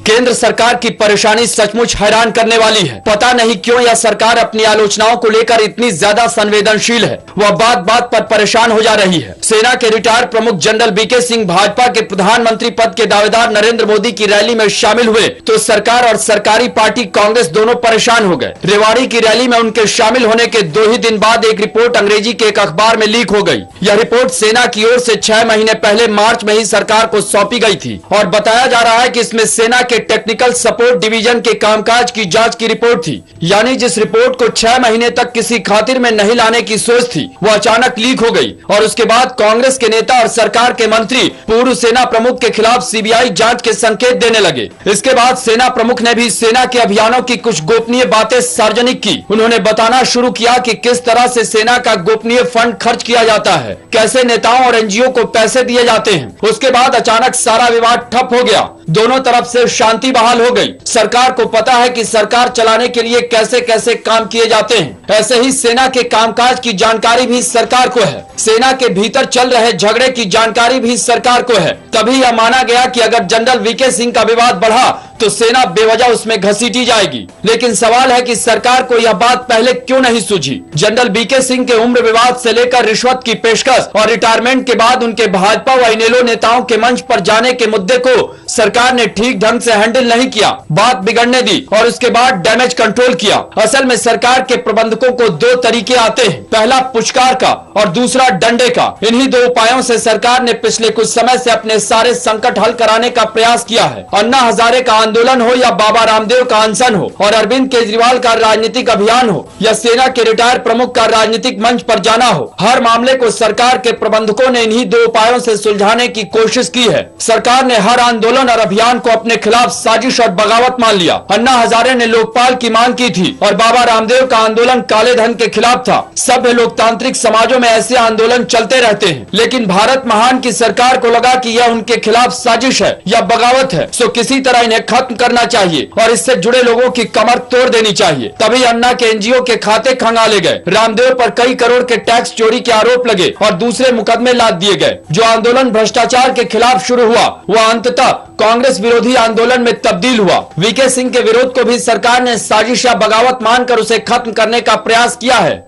केंद्र सरकार की परेशानी सचमुच हैरान करने वाली है। पता नहीं क्यों यह सरकार अपनी आलोचनाओं को लेकर इतनी ज्यादा संवेदनशील है। वह बात बात पर परेशान हो जा रही है। सेना के रिटायर्ड प्रमुख जनरल बीके सिंह भाजपा के प्रधानमंत्री पद के दावेदार नरेंद्र मोदी की रैली में शामिल हुए तो सरकार और सरकारी पार्टी कांग्रेस दोनों परेशान हो गए। रेवाड़ी की रैली में उनके शामिल होने के 2 ही दिन बाद एक रिपोर्ट अंग्रेजी के एक अखबार में लीक हो गई। यह रिपोर्ट सेना की ओर से 6 महीने पहले मार्च में ही सरकार को सौंपी गई थी और बताया जा रहा है कि इसमें सेना के टेक्निकल सपोर्ट डिवीजन के कामकाज की जांच की रिपोर्ट थी। यानी जिस रिपोर्ट को 6 महीने तक किसी खातिर में नहीं लाने की सोच थी वो अचानक लीक हो गई और उसके बाद कांग्रेस के नेता और सरकार के मंत्री पूर्व सेना प्रमुख के खिलाफ सीबीआई जांच के संकेत देने लगे। इसके बाद सेना प्रमुख ने भी सेना के अभियानों की कुछ गोपनीय बातें सार्वजनिक की। उन्होंने बताना शुरू किया कि किस तरह से सेना का गोपनीय फंड खर्च किया जाता है, कैसे नेताओं और एनजीओ को पैसे दिए जाते हैं। उसके बाद अचानक सारा विवाद ठप हो गया। दोनों तरफ से शांति बहाल हो गई। सरकार को पता है कि सरकार चलाने के लिए कैसे कैसे काम किए जाते हैं। ऐसे ही सेना के कामकाज की जानकारी भी सरकार को है। सेना के भीतर चल रहे झगड़े की जानकारी भी सरकार को है। तभी यह माना गया कि अगर जनरल वीके सिंह का विवाद बढ़ा तो सेना बेवजह उसमें घसीटी जाएगी। लेकिन सवाल है कि सरकार को यह बात पहले क्यों नहीं सूझी। जनरल बीके सिंह के उम्र विवाद से लेकर रिश्वत की पेशकश और रिटायरमेंट के बाद उनके भाजपा व इनेलो नेताओं के मंच पर जाने के मुद्दे को सरकार ने ठीक ढंग से हैंडल नहीं किया। बात बिगड़ने दी और उसके बाद डैमेज कंट्रोल किया। असल में सरकार के प्रबंधकों को 2 तरीके आते हैं, पहला पुचकार का और दूसरा डंडे का। इन्हीं 2 उपायों से सरकार ने पिछले कुछ समय से अपने सारे संकट हल कराने का प्रयास किया है। अन्ना हजारे का आंदोलन हो या बाबा रामदेव का अनशन हो और अरविंद केजरीवाल का राजनीतिक अभियान हो या सेना के रिटायर्ड प्रमुख का राजनीतिक मंच पर जाना हो, हर मामले को सरकार के प्रबंधकों ने इन्हीं 2 उपायों से सुलझाने की कोशिश की है। सरकार ने हर आंदोलन और अभियान को अपने खिलाफ साजिश और बगावत मान लिया। अन्ना हजारे ने लोकपाल की मांग की थी और बाबा रामदेव का आंदोलन काले धन के खिलाफ था। सभ्य लोकतांत्रिक समाजों में ऐसे आंदोलन चलते रहते हैं, लेकिन भारत महान की सरकार को लगा कि यह उनके खिलाफ साजिश है या बगावत है, सो किसी तरह इन्हें खत्म करना चाहिए और इससे जुड़े लोगों की कमर तोड़ देनी चाहिए। तभी अन्ना के एनजीओ के खाते खंगाले गए। रामदेव पर कई करोड़ के टैक्स चोरी के आरोप लगे और दूसरे मुकदमे लाद दिए गए। जो आंदोलन भ्रष्टाचार के खिलाफ शुरू हुआ वह अंततः कांग्रेस विरोधी आंदोलन में तब्दील हुआ। वीके सिंह के विरोध को भी सरकार ने साजिश या बगावत मानकर उसे खत्म करने का प्रयास किया है।